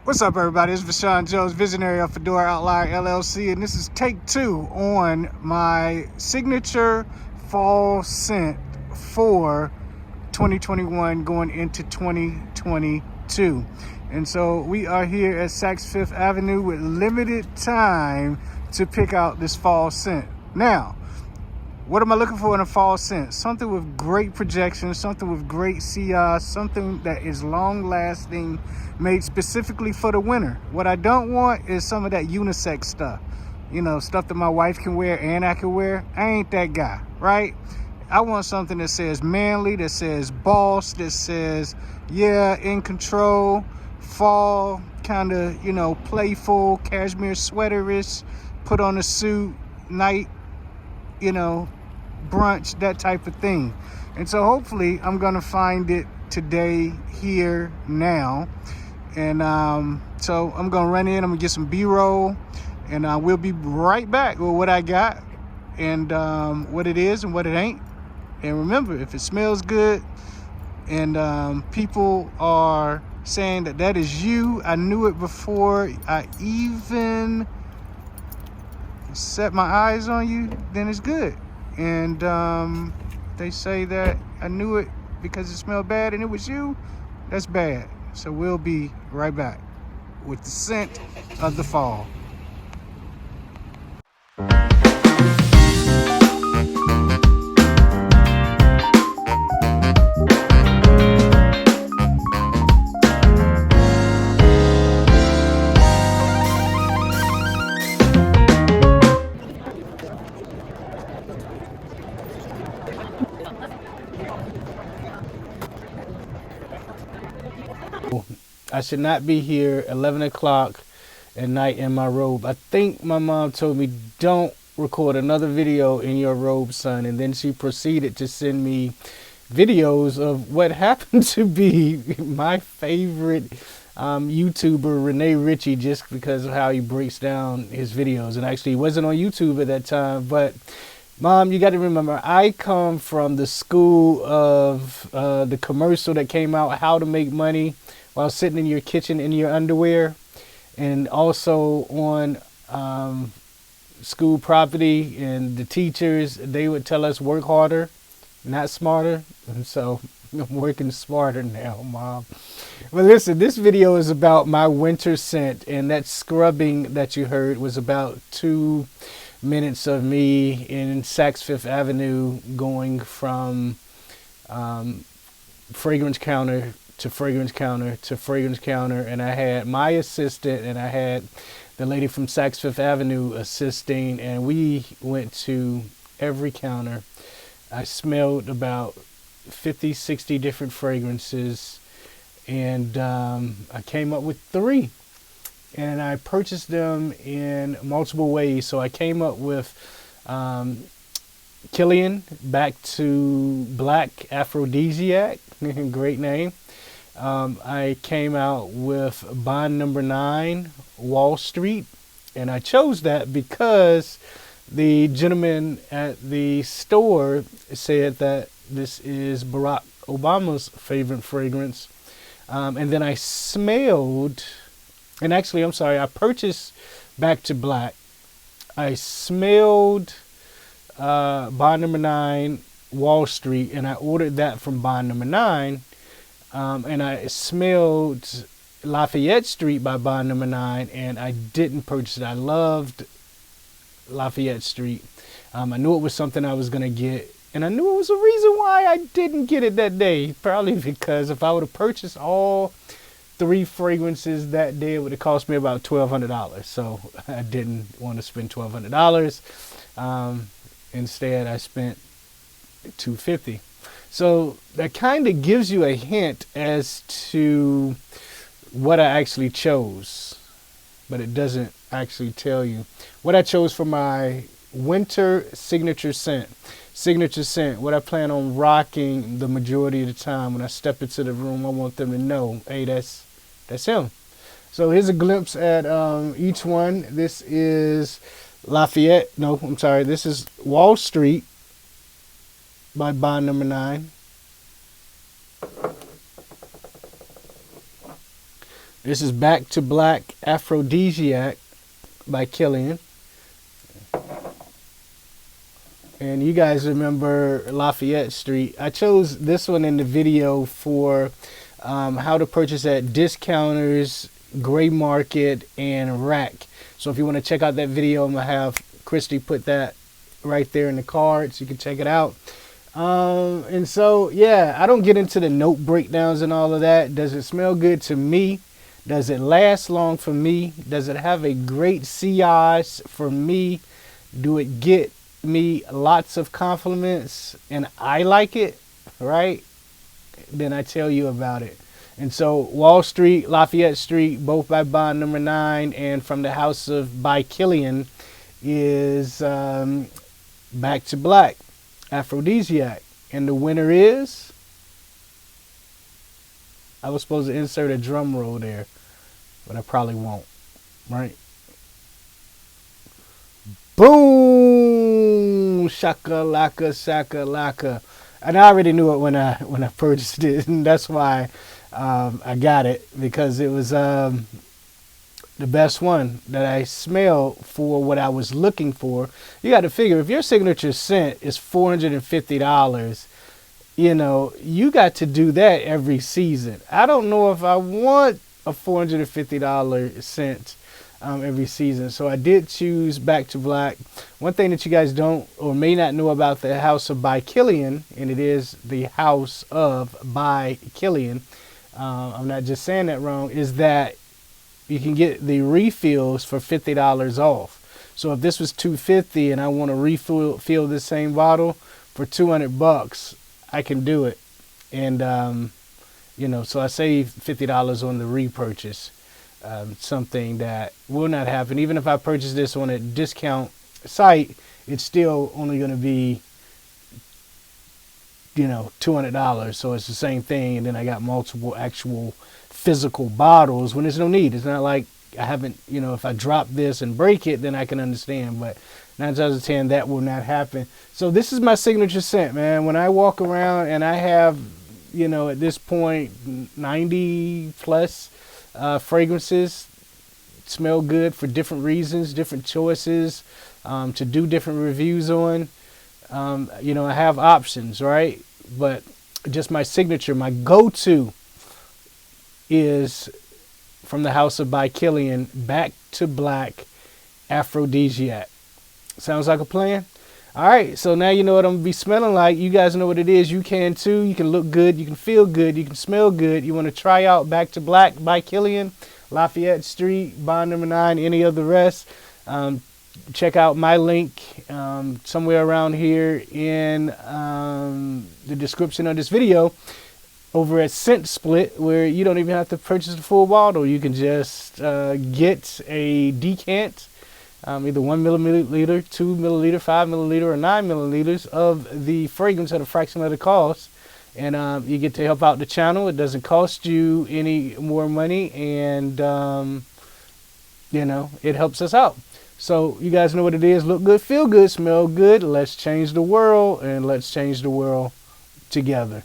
What's up, everybody? It's VaShaun Jones, visionary of Fedora Outlier LLC, and this is take 2 on my signature fall scent for 2021 going into 2022. And so we are here at Saks Fifth Avenue with limited time to pick out this fall scent. Now, what am I looking for in a fall scent? Something with great projection, something with great CI, something that is long lasting, made specifically for the winter. What I don't want is some of that unisex stuff. You know, stuff that my wife can wear and I can wear. I ain't that guy, right? I want something that says manly, that says boss, that says, yeah, in control, fall, kind of, you know, playful, cashmere sweaterish, put on a suit, night, you know, brunch, that type of thing. And so hopefully I'm gonna find it today, here, now. And so I'm gonna run in, I'm gonna get some B-roll, and we'll be right back with what I got and what it is and what it ain't. And remember, if it smells good and people are saying that that is you, I knew it before I even set my eyes on you, then it's good. And they say that I knew it because it smelled bad and it was you, that's bad. So we'll be right back with the scent of the fall. I should not be here 11 o'clock at night in my robe. I think my mom told me, don't record another video in your robe, son. And then she proceeded to send me videos of what happened to be my favorite YouTuber, Renee Ritchie, just because of how he breaks down his videos. And actually, he wasn't on YouTube at that time. But Mom, you got to remember, I come from the school of the commercial that came out, How to Make Money while sitting in your kitchen in your underwear, and also on school property, and the teachers, they would tell us work harder, not smarter. And so I'm working smarter now, Mom. But listen, this video is about my winter scent, and that scrubbing that you heard was about 2 minutes of me in Saks Fifth Avenue going from fragrance counter to fragrance counter to fragrance counter, and I had my assistant and I had the lady from Saks Fifth Avenue assisting, and we went to every counter. I smelled about 50, 60 different fragrances, and I came up with 3. And I purchased them in multiple ways. So I came up with Killian, Back to Black Aphrodisiac, great name. I came out with Bond Number 9, Wall Street. And I chose that because the gentleman at the store said that this is Barack Obama's favorite fragrance. And then I smelled... And actually, I'm sorry, I purchased Back to Black. I smelled Bond Number 9, Wall Street, and I ordered that from Bond Number 9. And I smelled Lafayette Street by Bond Number 9, and I didn't purchase it. I loved Lafayette Street. I knew it was something I was going to get, and I knew it was a reason why I didn't get it that day. Probably because if I would have purchased all 3 fragrances that day, it would have cost me about $1,200. So I didn't want to spend $1,200. Instead, I spent $250. So that kind of gives you a hint as to what I actually chose, but it doesn't actually tell you what I chose for my winter signature scent. Signature scent, what I plan on rocking the majority of the time. When I step into the room, I want them to know, hey, that's him. So here's a glimpse at each one. This is Lafayette. No, I'm sorry. This is Wall Street by Bond Number 9. This is Back to Black Aphrodisiac by Killian. And you guys remember Lafayette Street. I chose this one in the video for how to purchase at discounters, gray market, and rack. So if you want to check out that video, I'm going to have Christy put that right there in the card so you can check it out. And so, yeah, I don't get into the note breakdowns and all of that. Does it smell good to me? Does it last long for me? Does it have a great CIs for me? Do it get me lots of compliments and I like it, right? Then I tell you about it. And so Wall Street, Lafayette Street, both by bond number 9, and from the house of by Killian is Back to Black Aphrodisiac. And the winner is, I was supposed to insert a drum roll there, but I probably won't, right? Boom! Shakalaka, shakalaka. And I already knew it when I purchased it, and that's why I got it, because it was the best one that I smelled for what I was looking for. You got to figure, if your signature scent is $450, you know, you got to do that every season. I don't know if I want a $450 scent every season. So I did choose Back to Black. One thing that you guys don't or may not know about the house of by Killian, and it is the house of by Killian, I'm not just saying that wrong, is that you can get the refills for $50 off. So if this was $250 and I want to refill this same bottle for $200, I can do it. And you know, so I save $50 on the repurchase. Something that will not happen. Even if I purchase this on a discount site, it's still only going to be, you know, $200. So it's the same thing. And then I got multiple actual physical bottles when there's no need. It's not like I haven't, you know, if I drop this and break it, then I can understand. But 9 times out of 10, that will not happen. So this is my signature scent, man. When I walk around and I have, you know, at this point, 90 plus fragrances, smell good for different reasons, different choices, to do different reviews on. You know, I have options, right? But just my signature, my go-to is from the house of by Killian, Back to Black Aphrodisiac. Sounds like a plan? All right, so now you know what I'm going to be smelling like. You guys know what it is. You can too. You can look good. You can feel good. You can smell good. You want to try out Back to Black by Killian, Lafayette Street, bond number 9, any of the rest. Check out my link somewhere around here in the description of this video over at Scent Split, where you don't even have to purchase the full bottle. You can just get a decant, either 1 milliliter, 2 milliliter, 5 milliliter, or 9 milliliters of the fragrance at a fraction of the cost. And you get to help out the channel. It doesn't cost you any more money, and you know, it helps us out. So you guys know what it is. Look good, feel good, smell good. Let's change the world, and let's change the world together.